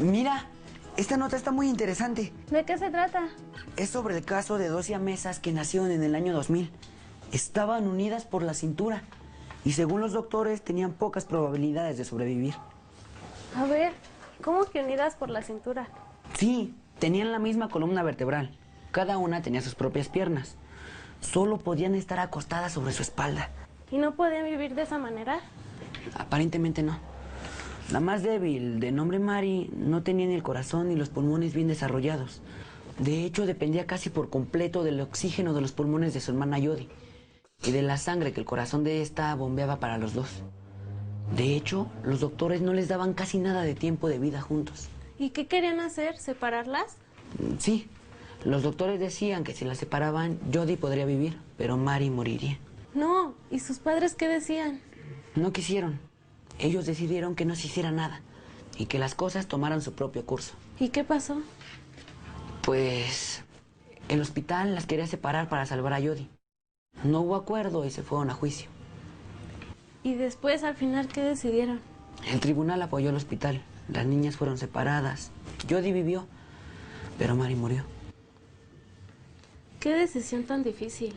Mira, esta nota está muy interesante. ¿De qué se trata? Es sobre el caso de 2 siamesas que nacieron en el año 2000. Estaban unidas por la cintura y según los doctores tenían pocas probabilidades de sobrevivir. A ver, ¿cómo que unidas por la cintura? Sí, tenían la misma columna vertebral. Cada una tenía sus propias piernas. Solo podían estar acostadas sobre su espalda. ¿Y no podían vivir de esa manera? Aparentemente no. La más débil, de nombre Mari, no tenía ni el corazón ni los pulmones bien desarrollados. De hecho, dependía casi por completo del oxígeno de los pulmones de su hermana Jody y de la sangre que el corazón de esta bombeaba para los dos. De hecho, los doctores no les daban casi nada de tiempo de vida juntos. ¿Y qué querían hacer? ¿Separarlas? Sí, los doctores decían que si las separaban, Jody podría vivir, pero Mari moriría. No, ¿y sus padres qué decían? No quisieron. Ellos decidieron que no se hiciera nada y que las cosas tomaran su propio curso. ¿Y qué pasó? Pues el hospital las quería separar para salvar a Jody. No hubo acuerdo y se fueron a juicio. ¿Y después, al final, qué decidieron? El tribunal apoyó al hospital. Las niñas fueron separadas. Jody vivió, pero Mari murió. Qué decisión tan difícil.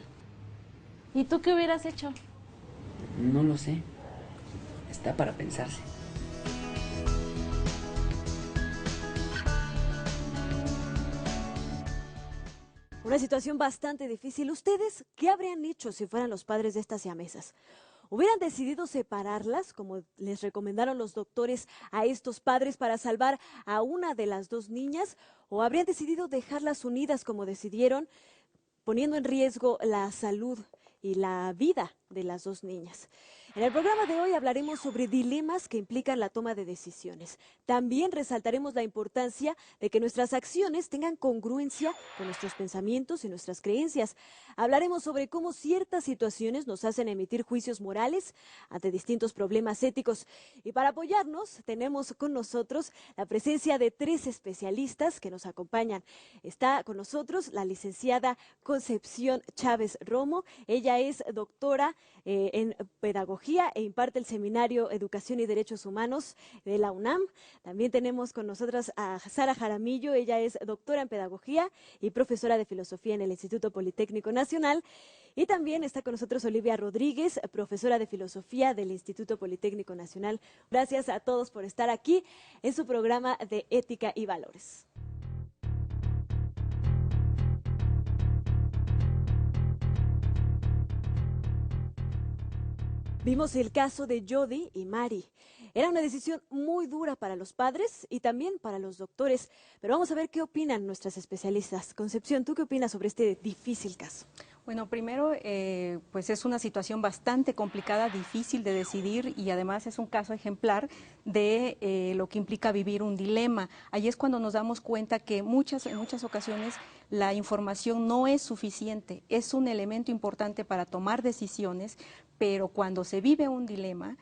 ¿Y tú qué hubieras hecho? No lo sé. Está para pensarse. Una situación bastante difícil. ¿Ustedes qué habrían hecho si fueran los padres de estas siamesas? ¿Hubieran decidido separarlas, como les recomendaron los doctores a estos padres para salvar a una de las dos niñas? ¿O habrían decidido dejarlas unidas como decidieron, poniendo en riesgo la salud y la vida de las dos niñas? En el programa de hoy hablaremos sobre dilemas que implican la toma de decisiones. También resaltaremos la importancia de que nuestras acciones tengan congruencia con nuestros pensamientos y nuestras creencias. Hablaremos sobre cómo ciertas situaciones nos hacen emitir juicios morales ante distintos problemas éticos. Y para apoyarnos, tenemos con nosotros la presencia de 3 especialistas que nos acompañan. Está con nosotros la licenciada Concepción Chávez Romo. Ella es doctora en Pedagogía e imparte el seminario Educación y Derechos Humanos de la UNAM. También tenemos con nosotras a Sara Jaramillo. Ella es doctora en Pedagogía y profesora de Filosofía en el Instituto Politécnico Nacional. Y también está con nosotros Olivia Rodríguez, profesora de Filosofía del Instituto Politécnico Nacional. Gracias a todos por estar aquí en su programa de Ética y Valores. Vimos el caso de Jody y Mari. Era una decisión muy dura para los padres y también para los doctores, pero vamos a ver qué opinan nuestras especialistas. Concepción, ¿tú qué opinas sobre este difícil caso? Bueno, primero, pues es una situación bastante complicada, difícil de decidir y además es un caso ejemplar de lo que implica vivir un dilema. Ahí es cuando nos damos cuenta que en muchas ocasiones la información no es suficiente, es un elemento importante para tomar decisiones, pero cuando se vive un dilema,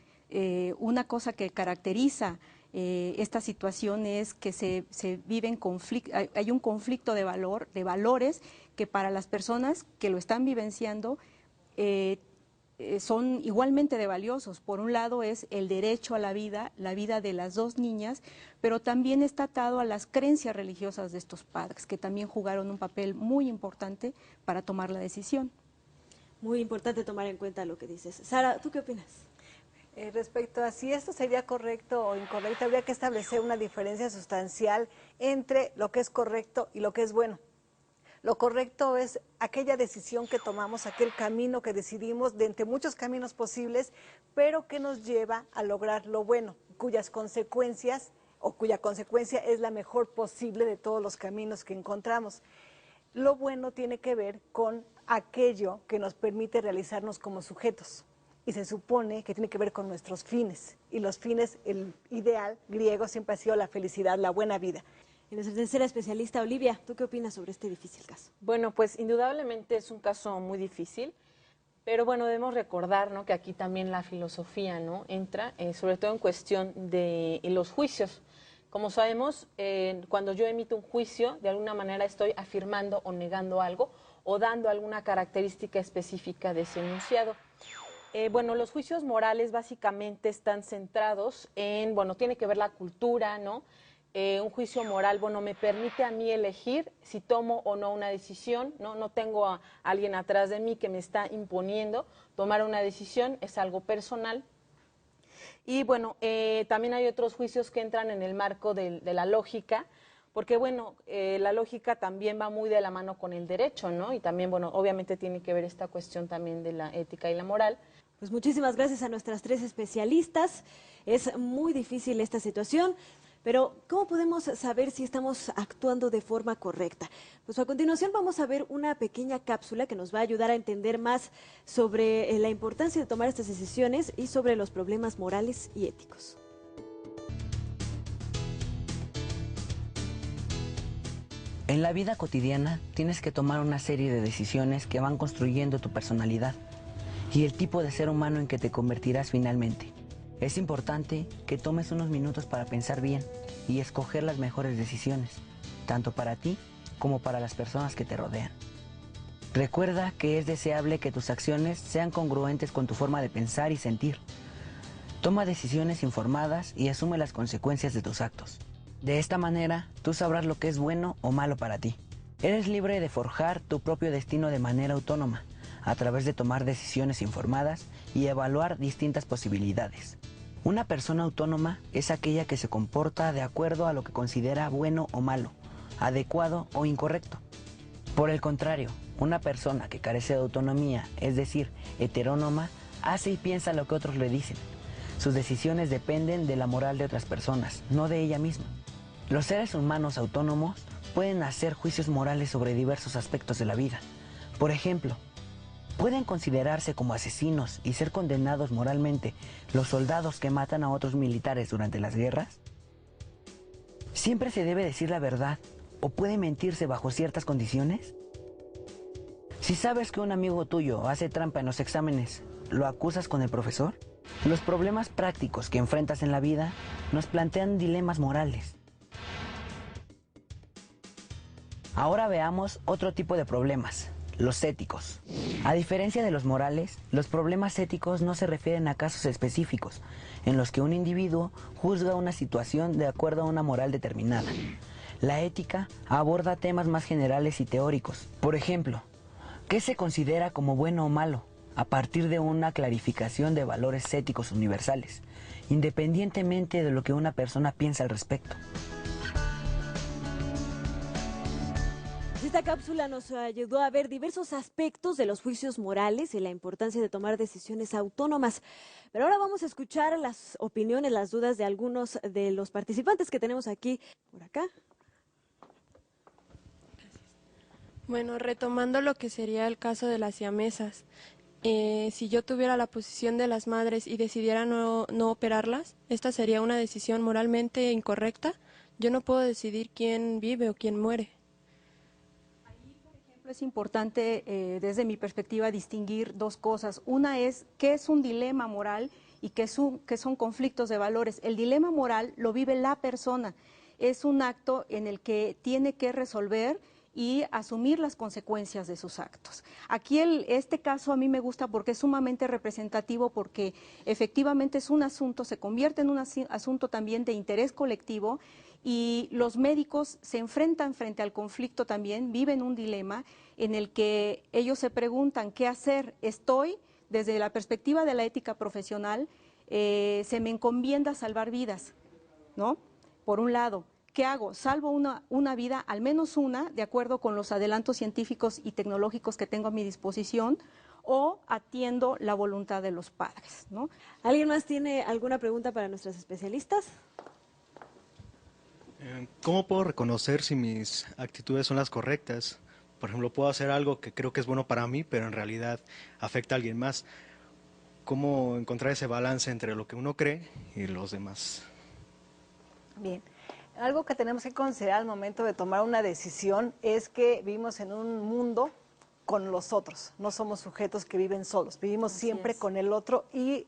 una cosa que caracteriza esta situación es que se vive en conflicto, hay un conflicto de valores que para las personas que lo están vivenciando son igualmente de valiosos. Por un lado es el derecho a la vida de las dos niñas, pero también está atado a las creencias religiosas de estos padres, que también jugaron un papel muy importante para tomar la decisión. Muy importante tomar en cuenta lo que dices. Sara, ¿tú qué opinas? Respecto a si esto sería correcto o incorrecto, habría que establecer una diferencia sustancial entre lo que es correcto y lo que es bueno. Lo correcto es aquella decisión que tomamos, aquel camino que decidimos de entre muchos caminos posibles, pero que nos lleva a lograr lo bueno, cuyas consecuencias o cuya consecuencia es la mejor posible de todos los caminos que encontramos. Lo bueno tiene que ver con aquello que nos permite realizarnos como sujetos. Y se supone que tiene que ver con nuestros fines. Y los fines, el ideal griego siempre ha sido la felicidad, la buena vida. Y nuestra tercera especialista, Olivia, ¿tú qué opinas sobre este difícil caso? Bueno, pues indudablemente es un caso muy difícil, pero bueno, debemos recordar, ¿no?, que aquí también la filosofía, ¿no?, entra, sobre todo en cuestión de los juicios. Como sabemos, cuando yo emito un juicio, de alguna manera estoy afirmando o negando algo o dando alguna característica específica de ese enunciado. Bueno, los juicios morales básicamente están centrados en, bueno, tiene que ver la cultura, ¿no?, un juicio moral, bueno, me permite a mí elegir si tomo o no una decisión, ¿no? No tengo a alguien atrás de mí que me está imponiendo tomar una decisión, es algo personal. Y bueno, también hay otros juicios que entran en el marco de la lógica, porque bueno, la lógica también va muy de la mano con el derecho, ¿no? Y también, bueno, obviamente tiene que ver esta cuestión también de la ética y la moral. Pues muchísimas gracias a nuestras 3 especialistas. Es muy difícil esta situación, pero ¿cómo podemos saber si estamos actuando de forma correcta? Pues a continuación vamos a ver una pequeña cápsula que nos va a ayudar a entender más sobre la importancia de tomar estas decisiones y sobre los problemas morales y éticos. En la vida cotidiana tienes que tomar una serie de decisiones que van construyendo tu personalidad y el tipo de ser humano en que te convertirás finalmente. Es importante que tomes unos minutos para pensar bien y escoger las mejores decisiones, tanto para ti como para las personas que te rodean. Recuerda que es deseable que tus acciones sean congruentes con tu forma de pensar y sentir. Toma decisiones informadas y asume las consecuencias de tus actos. De esta manera, tú sabrás lo que es bueno o malo para ti. Eres libre de forjar tu propio destino de manera autónoma, a través de tomar decisiones informadas y evaluar distintas posibilidades. Una persona autónoma es aquella que se comporta de acuerdo a lo que considera bueno o malo, adecuado o incorrecto. Por el contrario, una persona que carece de autonomía, es decir, heterónoma, hace y piensa lo que otros le dicen. Sus decisiones dependen de la moral de otras personas, no de ella misma. Los seres humanos autónomos pueden hacer juicios morales sobre diversos aspectos de la vida. Por ejemplo, ¿pueden considerarse como asesinos y ser condenados moralmente los soldados que matan a otros militares durante las guerras? ¿Siempre se debe decir la verdad o puede mentirse bajo ciertas condiciones? Si sabes que un amigo tuyo hace trampa en los exámenes, ¿lo acusas con el profesor? Los problemas prácticos que enfrentas en la vida nos plantean dilemas morales. Ahora veamos otro tipo de problemas, los éticos. A diferencia de los morales, los problemas éticos no se refieren a casos específicos, en los que un individuo juzga una situación de acuerdo a una moral determinada. La ética aborda temas más generales y teóricos. Por ejemplo, ¿qué se considera como bueno o malo? A partir de una clarificación de valores éticos universales, independientemente de lo que una persona piensa al respecto. Esta cápsula nos ayudó a ver diversos aspectos de los juicios morales y la importancia de tomar decisiones autónomas. Pero ahora vamos a escuchar las opiniones, las dudas de algunos de los participantes que tenemos aquí, por acá. Bueno, retomando lo que sería el caso de las siamesas, si yo tuviera la posición de las madres y decidiera no operarlas, esta sería una decisión moralmente incorrecta. Yo no puedo decidir quién vive o quién muere. Es importante, desde mi perspectiva, distinguir dos cosas. Una es qué es un dilema moral y qué son conflictos de valores. El dilema moral lo vive la persona. Es un acto en el que tiene que resolver y asumir las consecuencias de sus actos. Aquí este caso a mí me gusta porque es sumamente representativo, porque efectivamente es un asunto, se convierte en un asunto también de interés colectivo, y los médicos se enfrentan frente al conflicto también, viven un dilema en el que ellos se preguntan qué hacer. Desde la perspectiva de la ética profesional, se me encomienda salvar vidas, ¿no? Por un lado, ¿qué hago? Salvo una vida, al menos una, de acuerdo con los adelantos científicos y tecnológicos que tengo a mi disposición, o atiendo la voluntad de los padres, ¿no? ¿Alguien más tiene alguna pregunta para nuestros especialistas? ¿Cómo puedo reconocer si mis actitudes son las correctas? Por ejemplo, puedo hacer algo que creo que es bueno para mí, pero en realidad afecta a alguien más. ¿Cómo encontrar ese balance entre lo que uno cree y los demás? Bien, algo que tenemos que considerar al momento de tomar una decisión es que vivimos en un mundo con los otros, no somos sujetos que viven solos, vivimos siempre con el otro y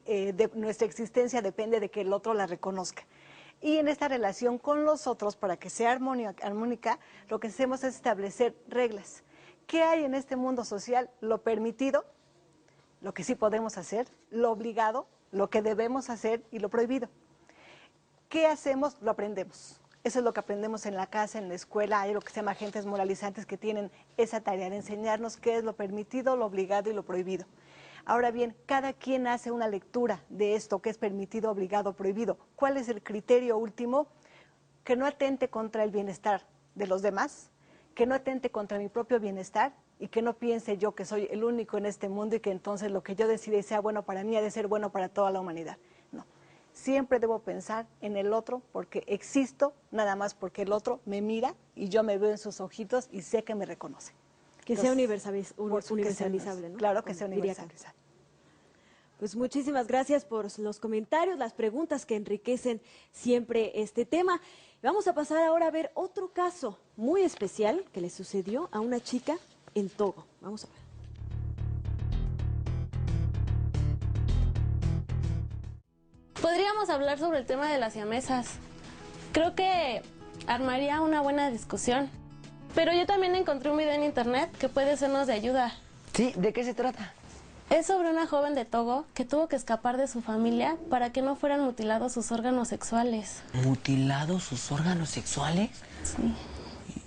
nuestra existencia depende de que el otro la reconozca. Y en esta relación con los otros, para que sea armónica, lo que hacemos es establecer reglas. ¿Qué hay en este mundo social? Lo permitido, lo que sí podemos hacer, lo obligado, lo que debemos hacer y lo prohibido. ¿Qué hacemos? Lo aprendemos. Eso es lo que aprendemos en la casa, en la escuela. Hay lo que se llama agentes moralizantes que tienen esa tarea de enseñarnos qué es lo permitido, lo obligado y lo prohibido. Ahora bien, cada quien hace una lectura de esto, qué es permitido, obligado, prohibido. ¿Cuál es el criterio último? Que no atente contra el bienestar de los demás, que no atente contra mi propio bienestar y que no piense yo que soy el único en este mundo y que entonces lo que yo decida y sea bueno para mí ha de ser bueno para toda la humanidad. No. Siempre debo pensar en el otro porque existo nada más porque el otro me mira y yo me veo en sus ojitos y sé que me reconoce. Que sea universalizable, ¿no? Claro que sea universalizable. Pues muchísimas gracias por los comentarios, las preguntas que enriquecen siempre este tema. Vamos a pasar ahora a ver otro caso muy especial que le sucedió a una chica en Togo. Vamos a ver. Podríamos hablar sobre el tema de las siamesas. Creo que armaría una buena discusión. Pero yo también encontré un video en internet que puede sernos de ayuda. Sí, ¿de qué se trata? Es sobre una joven de Togo que tuvo que escapar de su familia para que no fueran mutilados sus órganos sexuales. ¿Mutilados sus órganos sexuales? Sí.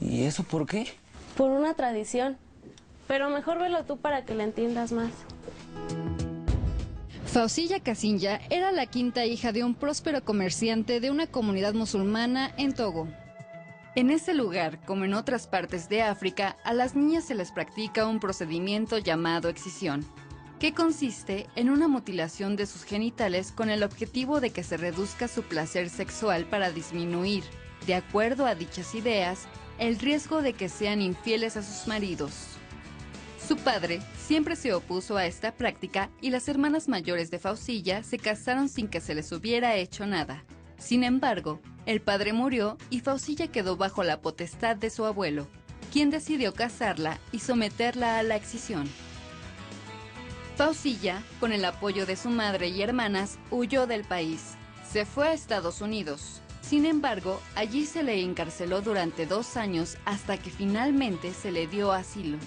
¿Y eso por qué? Por una tradición. Pero mejor velo tú para que la entiendas más. Fausilla Kasinja era la quinta hija de un próspero comerciante de una comunidad musulmana en Togo. En ese lugar, como en otras partes de África, a las niñas se les practica un procedimiento llamado excisión, que consiste en una mutilación de sus genitales con el objetivo de que se reduzca su placer sexual para disminuir, de acuerdo a dichas ideas, el riesgo de que sean infieles a sus maridos. Su padre siempre se opuso a esta práctica y las hermanas mayores de Fausilla se casaron sin que se les hubiera hecho nada. Sin embargo, el padre murió y Fausilla quedó bajo la potestad de su abuelo, quien decidió casarla y someterla a la excisión. Fausilla, con el apoyo de su madre y hermanas, huyó del país. Se fue a Estados Unidos. Sin embargo, allí se le encarceló durante 2 años hasta que finalmente se le dio asilo.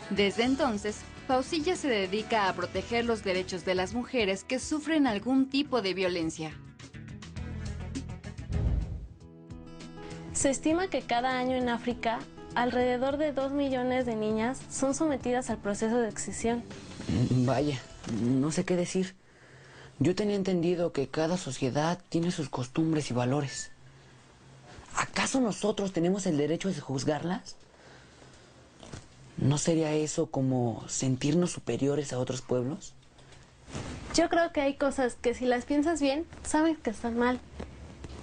Desde entonces, Fausilla se dedica a proteger los derechos de las mujeres que sufren algún tipo de violencia. Se estima que cada año en África, alrededor de 2 millones de niñas son sometidas al proceso de excisión. Vaya, no sé qué decir. Yo tenía entendido que cada sociedad tiene sus costumbres y valores. ¿Acaso nosotros tenemos el derecho de juzgarlas? ¿No sería eso como sentirnos superiores a otros pueblos? Yo creo que hay cosas que si las piensas bien, sabes que están mal.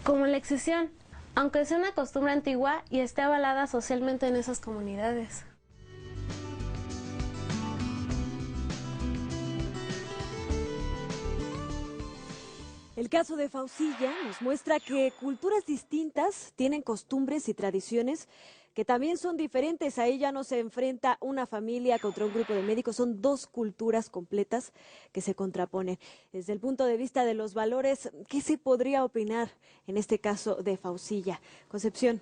Como la excisión, aunque sea una costumbre antigua y esté avalada socialmente en esas comunidades. El caso de Fausilla nos muestra que culturas distintas tienen costumbres y tradiciones que también son diferentes. A ella no se enfrenta una familia contra un grupo de médicos, son 2 culturas completas que se contraponen. Desde el punto de vista de los valores, ¿qué se podría opinar en este caso de Fausilla? Concepción.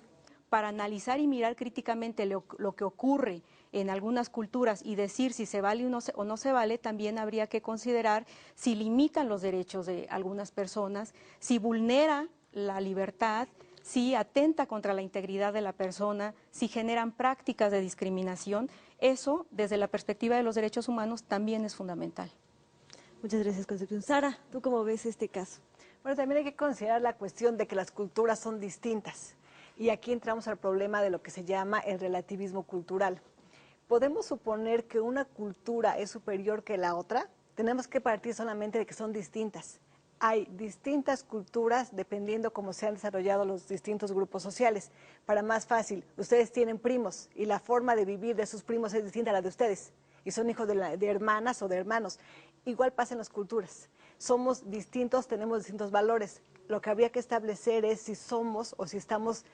Para analizar y mirar críticamente lo que ocurre en algunas culturas y decir si se vale o no se vale, también habría que considerar si limitan los derechos de algunas personas, si vulnera la libertad, si atenta contra la integridad de la persona, si generan prácticas de discriminación. Eso, desde la perspectiva de los derechos humanos, también es fundamental. Muchas gracias, Concepción. Sara, ¿tú cómo ves este caso? Bueno, también hay que considerar la cuestión de que las culturas son distintas. Y aquí entramos al problema de lo que se llama el relativismo cultural. ¿Podemos suponer que una cultura es superior que la otra? Tenemos que partir solamente de que son distintas. Hay distintas culturas dependiendo cómo se han desarrollado los distintos grupos sociales. Para más fácil, ustedes tienen primos y la forma de vivir de sus primos es distinta a la de ustedes. Y son hijos de hermanas o de hermanos. Igual pasa en las culturas. Somos distintos, tenemos distintos valores. Lo que habría que establecer es si somos o si estamos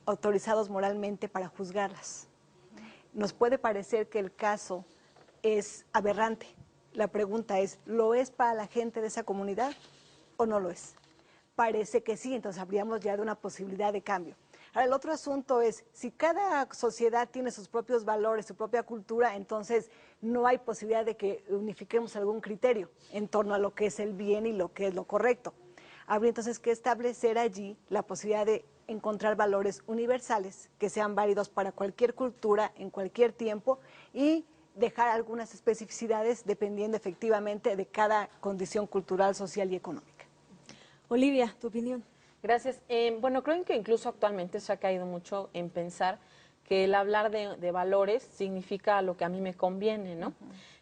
autorizados moralmente para juzgarlas. Nos puede parecer que el caso es aberrante. La pregunta es, ¿lo es para la gente de esa comunidad o no lo es? Parece que sí, entonces habríamos ya de una posibilidad de cambio. Ahora, el otro asunto es, si cada sociedad tiene sus propios valores, su propia cultura, entonces no hay posibilidad de que unifiquemos algún criterio en torno a lo que es el bien y lo que es lo correcto. habría entonces que establecer allí la posibilidad de encontrar valores universales que sean válidos para cualquier cultura, en cualquier tiempo, y dejar algunas especificidades dependiendo efectivamente de cada condición cultural, social y económica. Olivia, ¿tu opinión? Gracias. Bueno, creo que incluso actualmente se ha caído mucho en pensar que el hablar de valores significa lo que a mí me conviene, ¿no?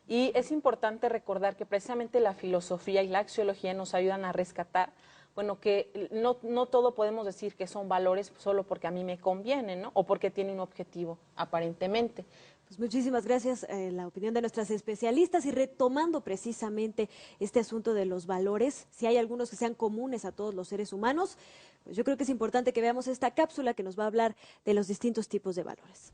Y es importante recordar que precisamente la filosofía y la axiología nos ayudan a rescatar, bueno, que no todo podemos decir que son valores solo porque a mí me conviene, ¿no? O porque tiene un objetivo, aparentemente. Pues muchísimas gracias, la opinión de nuestras especialistas, y retomando precisamente este asunto de los valores, si hay algunos que sean comunes a todos los seres humanos, pues yo creo que es importante que veamos esta cápsula que nos va a hablar de los distintos tipos de valores.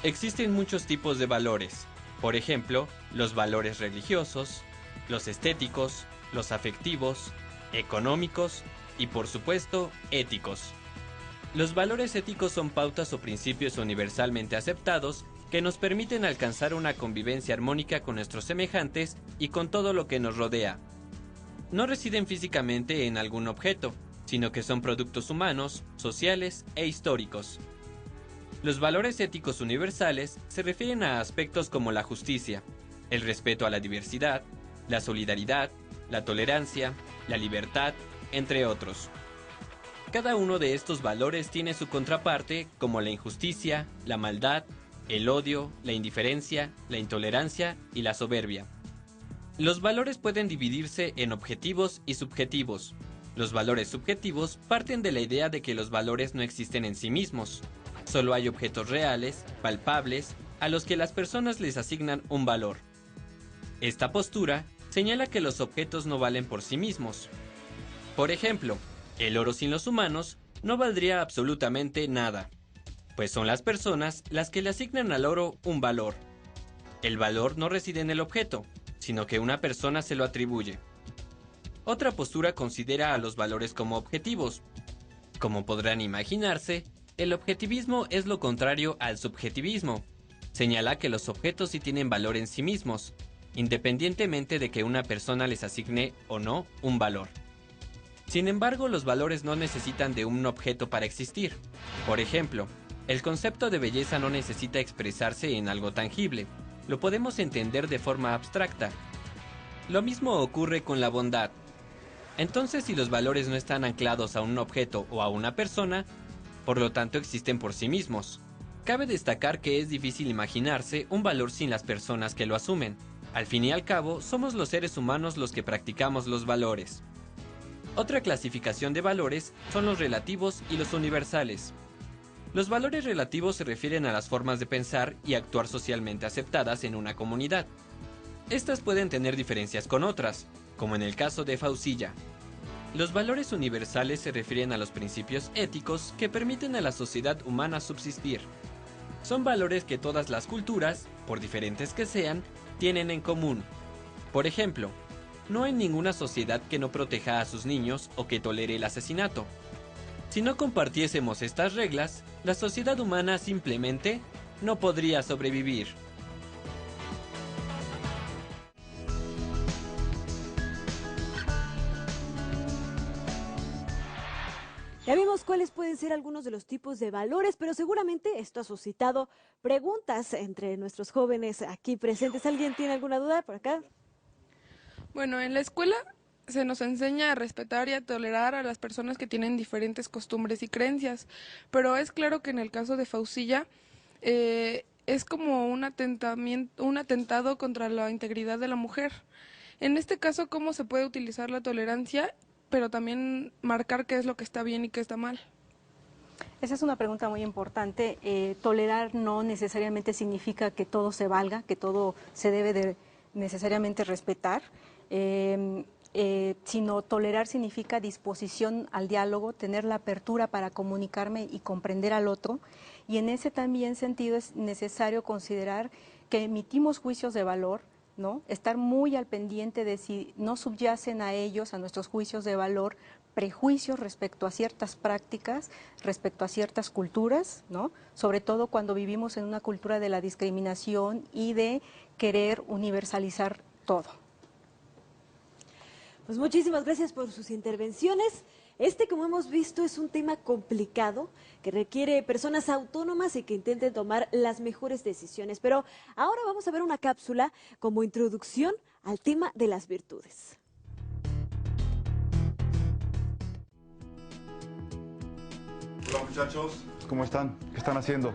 Existen muchos tipos de valores, por ejemplo, los valores religiosos, los estéticos, los afectivos, económicos y, por supuesto, éticos. Los valores éticos son pautas o principios universalmente aceptados que nos permiten alcanzar una convivencia armónica con nuestros semejantes y con todo lo que nos rodea. No residen físicamente en algún objeto, sino que son productos humanos, sociales e históricos. Los valores éticos universales se refieren a aspectos como la justicia, el respeto a la diversidad, la solidaridad, la tolerancia, la libertad, entre otros. Cada uno de estos valores tiene su contraparte, como la injusticia, la maldad, el odio, la indiferencia, la intolerancia y la soberbia. Los valores pueden dividirse en objetivos y subjetivos. Los valores subjetivos parten de la idea de que los valores no existen en sí mismos. Solo hay objetos reales, palpables, a los que las personas les asignan un valor. Esta postura señala que los objetos no valen por sí mismos. Por ejemplo, el oro sin los humanos no valdría absolutamente nada, pues son las personas las que le asignan al oro un valor. El valor no reside en el objeto, sino que una persona se lo atribuye. Otra postura considera a los valores como objetivos. Como podrán imaginarse, el objetivismo es lo contrario al subjetivismo. Señala que los objetos sí tienen valor en sí mismos, independientemente de que una persona les asigne o no un valor. Sin embargo, los valores no necesitan de un objeto para existir. Por ejemplo, el concepto de belleza no necesita expresarse en algo tangible. Lo podemos entender de forma abstracta. Lo mismo ocurre con la bondad. Entonces, si los valores no están anclados a un objeto o a una persona, por lo tanto existen por sí mismos. Cabe destacar que es difícil imaginarse un valor sin las personas que lo asumen. Al fin y al cabo, somos los seres humanos los que practicamos los valores. Otra clasificación de valores son los relativos y los universales. Los valores relativos se refieren a las formas de pensar y actuar socialmente aceptadas en una comunidad. Estas pueden tener diferencias con otras, como en el caso de Faucilla. Los valores universales se refieren a los principios éticos que permiten a la sociedad humana subsistir. Son valores que todas las culturas, por diferentes que sean, tienen en común. Por ejemplo, no hay ninguna sociedad que no proteja a sus niños o que tolere el asesinato. Si no compartiésemos estas reglas, la sociedad humana simplemente no podría sobrevivir. Ya vimos cuáles pueden ser algunos de los tipos de valores, pero seguramente esto ha suscitado preguntas entre nuestros jóvenes aquí presentes. ¿Alguien tiene alguna duda por acá? Bueno, en la escuela se nos enseña a respetar y a tolerar a las personas que tienen diferentes costumbres y creencias, pero es claro que en el caso de Faucilla es como un atentado contra la integridad de la mujer. En este caso, ¿cómo se puede utilizar la tolerancia, pero también marcar qué es lo que está bien y qué está mal? Esa es una pregunta muy importante. Tolerar no necesariamente significa que todo se valga, que todo se debe de necesariamente respetar. Sino tolerar significa disposición al diálogo, tener la apertura para comunicarme y comprender al otro, y en ese también sentido es necesario considerar que emitimos juicios de valor, ¿no? Estar muy al pendiente de si no subyacen a ellos, a nuestros juicios de valor, prejuicios respecto a ciertas prácticas, respecto a ciertas culturas, ¿no? Sobre todo cuando vivimos en una cultura de la discriminación y de querer universalizar todo. Pues muchísimas gracias por sus intervenciones. Como hemos visto, es un tema complicado que requiere personas autónomas y que intenten tomar las mejores decisiones. Pero ahora vamos a ver una cápsula como introducción al tema de las virtudes. Hola muchachos, ¿cómo están? ¿Qué están haciendo?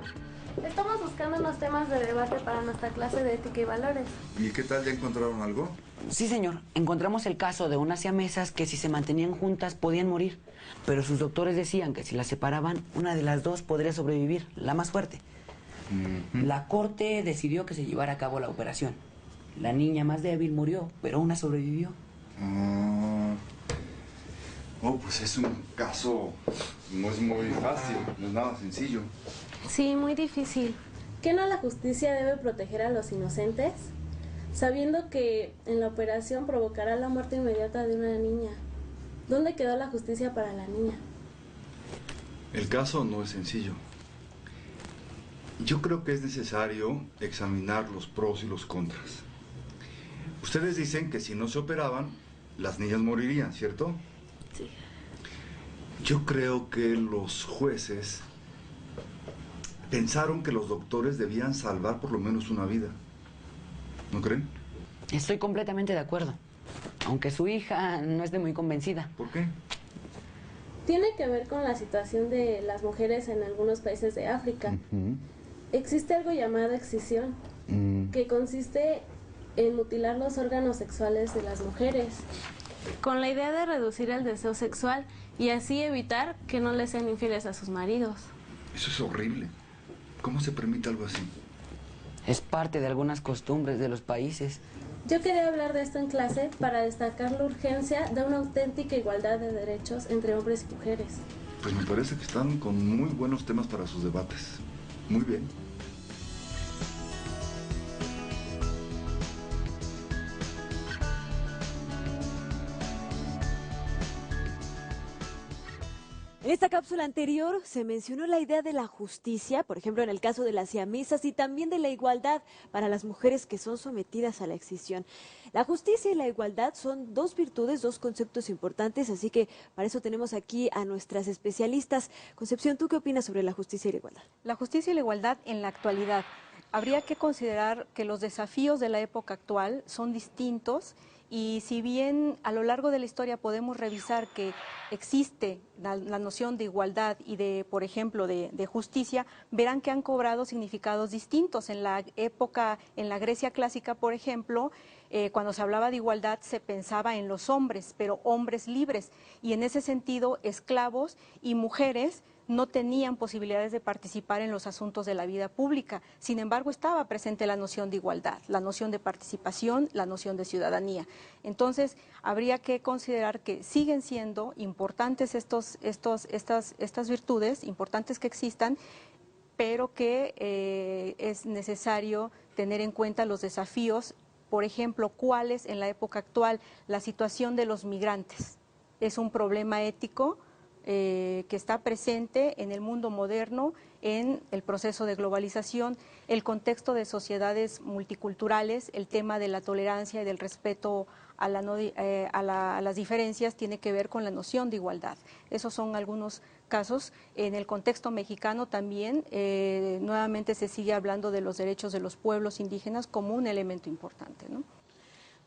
Estamos buscando unos temas de debate para nuestra clase de ética y valores. ¿Y qué tal? ¿Ya encontraron algo? Sí, señor. Encontramos el caso de unas siamesas que si se mantenían juntas podían morir. Pero sus doctores decían que si las separaban, una de las dos podría sobrevivir, la más fuerte. La corte decidió que se llevara a cabo la operación. La niña más débil murió, pero una sobrevivió. Oh, pues es un caso, no es muy fácil, no es nada sencillo. Sí, muy difícil. ¿Qué no la justicia debe proteger a los inocentes? Sabiendo que en la operación provocará la muerte inmediata de una niña. ¿Dónde quedó la justicia para la niña? El caso no es sencillo. Yo creo que es necesario examinar los pros y los contras. Ustedes dicen que si no se operaban, las niñas morirían, ¿cierto? Sí. Yo creo que los jueces pensaron que los doctores debían salvar por lo menos una vida. ¿No creen? Estoy completamente de acuerdo. Aunque su hija no esté muy convencida. ¿Por qué? Tiene que ver con la situación de las mujeres en algunos países de África. Existe algo llamado excisión, que consiste en mutilar los órganos sexuales de las mujeres, con la idea de reducir el deseo sexual y así evitar que no les sean infieles a sus maridos. Eso es horrible. ¿Cómo se permite algo así? Es parte de algunas costumbres de los países. Yo quería hablar de esto en clase para destacar la urgencia de una auténtica igualdad de derechos entre hombres y mujeres. Pues me parece que están con muy buenos temas para sus debates. Muy bien. En esta cápsula anterior se mencionó la idea de la justicia, por ejemplo en el caso de las siamesas, y también de la igualdad para las mujeres que son sometidas a la excisión. La justicia y la igualdad son dos virtudes, dos conceptos importantes, así que para eso tenemos aquí a nuestras especialistas. Concepción, ¿tú qué opinas sobre la justicia y la igualdad? La justicia y la igualdad en la actualidad. Habría que considerar que los desafíos de la época actual son distintos. Y si bien a lo largo de la historia podemos revisar que existe la noción de igualdad y de, por ejemplo, de justicia, verán que han cobrado significados distintos. En la época, en la Grecia clásica, por ejemplo, cuando se hablaba de igualdad se pensaba en los hombres, pero hombres libres. Y en ese sentido, esclavos y mujeres no tenían posibilidades de participar en los asuntos de la vida pública. Sin embargo, estaba presente la noción de igualdad, la noción de participación, la noción de ciudadanía. Entonces, habría que considerar que siguen siendo importantes estas virtudes, importantes que existan, pero que es necesario tener en cuenta los desafíos, por ejemplo, cuáles en la época actual, la situación de los migrantes. Es un problema ético que está presente en el mundo moderno, en el proceso de globalización, el contexto de sociedades multiculturales, el tema de la tolerancia y del respeto a las diferencias tiene que ver con la noción de igualdad. Esos son algunos casos. En el contexto mexicano también, nuevamente se sigue hablando de los derechos de los pueblos indígenas como un elemento importante, ¿no?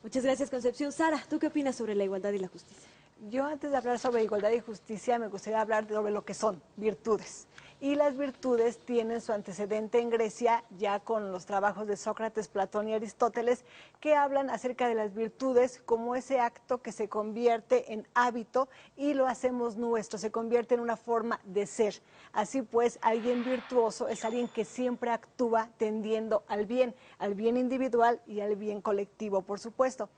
Muchas gracias, Concepción. Sara, ¿tú qué opinas sobre la igualdad y la justicia? Yo antes de hablar sobre igualdad y justicia me gustaría hablar sobre lo que son virtudes. Y las virtudes tienen su antecedente en Grecia, ya con los trabajos de Sócrates, Platón y Aristóteles, que hablan acerca de las virtudes como ese acto que se convierte en hábito y lo hacemos nuestro, se convierte en una forma de ser. Así pues, alguien virtuoso es alguien que siempre actúa tendiendo al bien individual y al bien colectivo, por supuesto.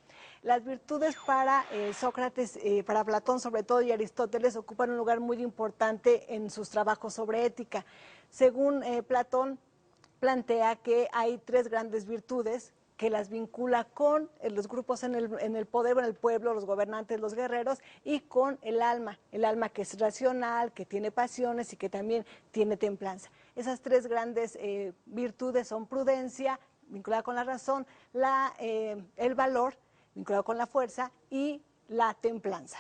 Las virtudes para Sócrates, para Platón sobre todo y Aristóteles ocupan un lugar muy importante en sus trabajos sobre ética. Según Platón, plantea que hay tres grandes virtudes que las vincula con los grupos en el poder, en el pueblo, los gobernantes, los guerreros, y con el alma que es racional, que tiene pasiones y que también tiene templanza. Esas tres grandes virtudes son prudencia, vinculada con la razón, el valor, vinculado con la fuerza, y la templanza.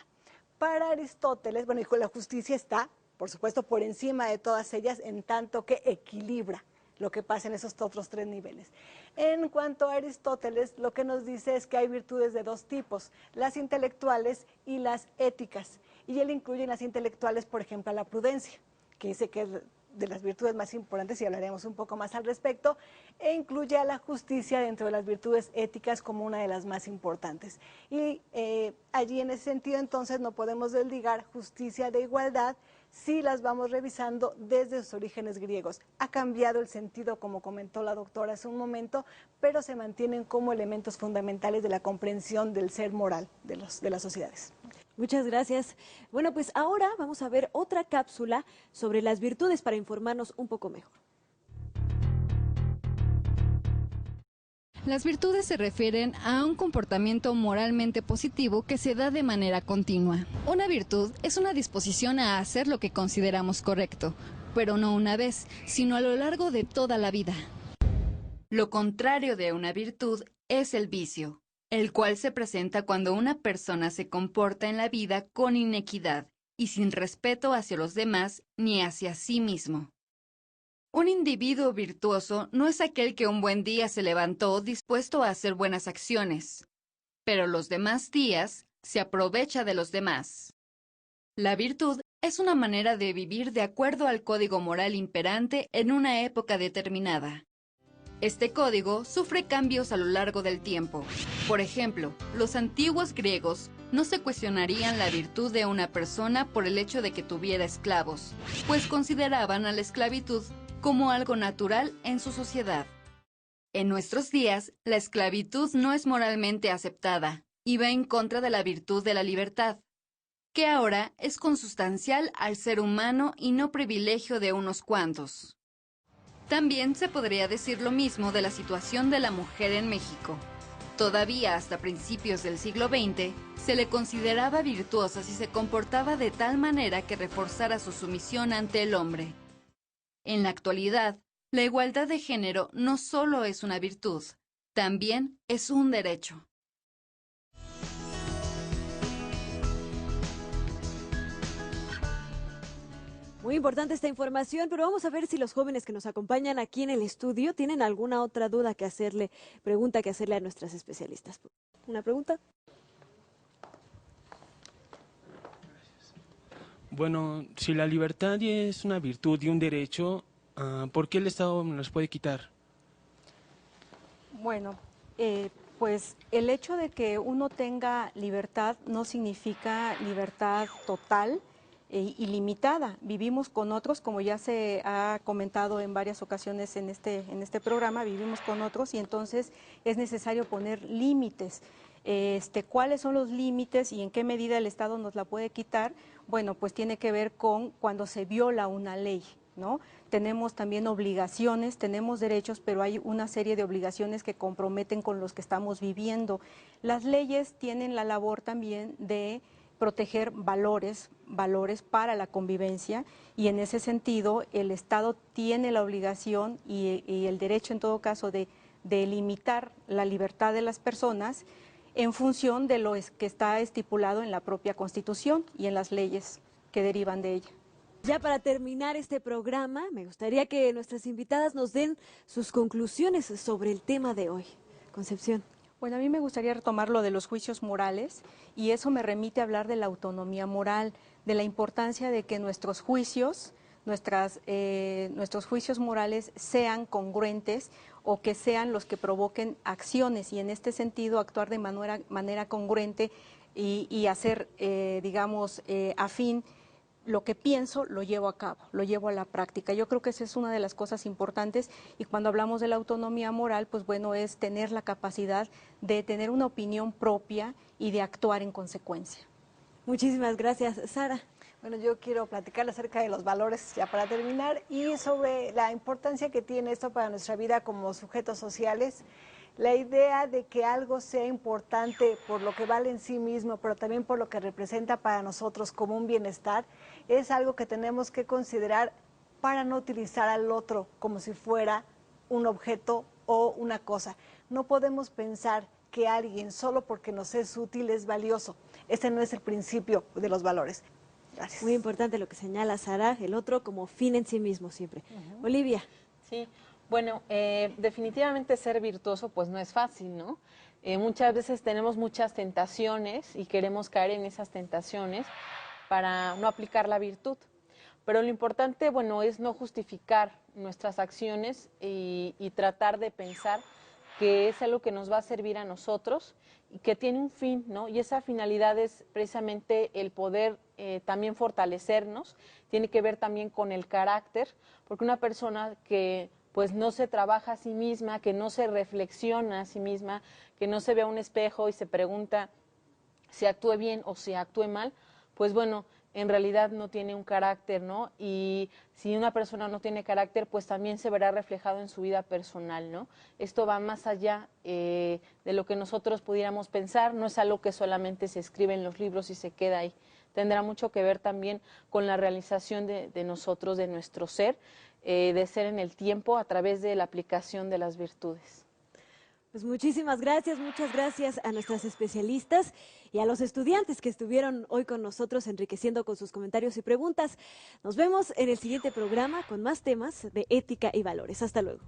Para Aristóteles, bueno, y con la justicia está, por supuesto, por encima de todas ellas, en tanto que equilibra lo que pasa en esos otros tres niveles. En cuanto a Aristóteles, lo que nos dice es que hay virtudes de dos tipos, las intelectuales y las éticas. Y él incluye en las intelectuales, por ejemplo, a la prudencia, que dice que es de las virtudes más importantes, y hablaremos un poco más al respecto, e incluye a la justicia dentro de las virtudes éticas como una de las más importantes. Y allí, en ese sentido, entonces, no podemos desligar justicia de igualdad si las vamos revisando desde sus orígenes griegos. Ha cambiado el sentido, como comentó la doctora hace un momento, pero se mantienen como elementos fundamentales de la comprensión del ser moral de las sociedades. Muchas gracias. Bueno, pues ahora vamos a ver otra cápsula sobre las virtudes para informarnos un poco mejor. Las virtudes se refieren a un comportamiento moralmente positivo que se da de manera continua. Una virtud es una disposición a hacer lo que consideramos correcto, pero no una vez, sino a lo largo de toda la vida. Lo contrario de una virtud es el vicio, el cual se presenta cuando una persona se comporta en la vida con inequidad y sin respeto hacia los demás ni hacia sí mismo. Un individuo virtuoso no es aquel que un buen día se levantó dispuesto a hacer buenas acciones, pero los demás días se aprovecha de los demás. La virtud es una manera de vivir de acuerdo al código moral imperante en una época determinada. Este código sufre cambios a lo largo del tiempo. Por ejemplo, los antiguos griegos no se cuestionarían la virtud de una persona por el hecho de que tuviera esclavos, pues consideraban a la esclavitud como algo natural en su sociedad. En nuestros días, la esclavitud no es moralmente aceptada y va en contra de la virtud de la libertad, que ahora es consustancial al ser humano y no privilegio de unos cuantos. También se podría decir lo mismo de la situación de la mujer en México. Todavía hasta principios del siglo XX, se le consideraba virtuosa si se comportaba de tal manera que reforzara su sumisión ante el hombre. En la actualidad, la igualdad de género no solo es una virtud, también es un derecho. Muy importante esta información, pero vamos a ver si los jóvenes que nos acompañan aquí en el estudio tienen alguna otra duda que hacerle, pregunta que hacerle a nuestras especialistas. ¿Una pregunta? Bueno, si la libertad es una virtud y un derecho, ¿por qué el Estado nos puede quitar? Bueno, pues el hecho de que uno tenga libertad no significa libertad total e ilimitada. Vivimos con otros, como ya se ha comentado en varias ocasiones en este programa, vivimos con otros y entonces es necesario poner límites. ¿Cuáles son los límites y en qué medida el Estado nos la puede quitar? Bueno, pues tiene que ver con cuando se viola una ley, ¿no? Tenemos también obligaciones, tenemos derechos, pero hay una serie de obligaciones que comprometen con los que estamos viviendo. Las leyes tienen la labor también de proteger valores para la convivencia y en ese sentido el Estado tiene la obligación y el derecho en todo caso de limitar la libertad de las personas en función de lo que está estipulado en la propia Constitución y en las leyes que derivan de ella. Ya para terminar este programa, me gustaría que nuestras invitadas nos den sus conclusiones sobre el tema de hoy. Concepción. Bueno, a mí me gustaría retomar lo de los juicios morales y eso me remite a hablar de la autonomía moral, de la importancia de que nuestros juicios, nuestros juicios morales sean congruentes o que sean los que provoquen acciones y en este sentido actuar de manera congruente y hacer, afín. Lo que pienso lo llevo a cabo, lo llevo a la práctica. Yo creo que esa es una de las cosas importantes y cuando hablamos de la autonomía moral, pues bueno, es tener la capacidad de tener una opinión propia y de actuar en consecuencia. Muchísimas gracias, Sara. Bueno, yo quiero platicar acerca de los valores ya para terminar y sobre la importancia que tiene esto para nuestra vida como sujetos sociales. La idea de que algo sea importante por lo que vale en sí mismo, pero también por lo que representa para nosotros como un bienestar, es algo que tenemos que considerar para no utilizar al otro como si fuera un objeto o una cosa. No podemos pensar que alguien solo porque nos es útil es valioso. Ese no es el principio de los valores. Gracias. Muy importante lo que señala Sara, el otro como fin en sí mismo siempre. Olivia. Sí, bueno, definitivamente ser virtuoso pues no es fácil, ¿no? Muchas veces tenemos muchas tentaciones y queremos caer en esas tentaciones para no aplicar la virtud. Pero lo importante, bueno, es no justificar nuestras acciones y tratar de pensar que es algo que nos va a servir a nosotros y que tiene un fin, ¿no? Y esa finalidad es precisamente el poder también fortalecernos, tiene que ver también con el carácter, porque una persona que pues no se trabaja a sí misma, que no se reflexiona a sí misma, que no se ve a un espejo y se pregunta si actúe bien o si actúe mal, pues bueno, en realidad no tiene un carácter, ¿no? Y si una persona no tiene carácter, pues también se verá reflejado en su vida personal, ¿no? Esto va más allá de lo que nosotros pudiéramos pensar, no es algo que solamente se escribe en los libros y se queda ahí. Tendrá mucho que ver también con la realización de nosotros, de nuestro ser, de ser en el tiempo a través de la aplicación de las virtudes. Pues muchísimas gracias, muchas gracias a nuestras especialistas y a los estudiantes que estuvieron hoy con nosotros enriqueciendo con sus comentarios y preguntas. Nos vemos en el siguiente programa con más temas de ética y valores. Hasta luego.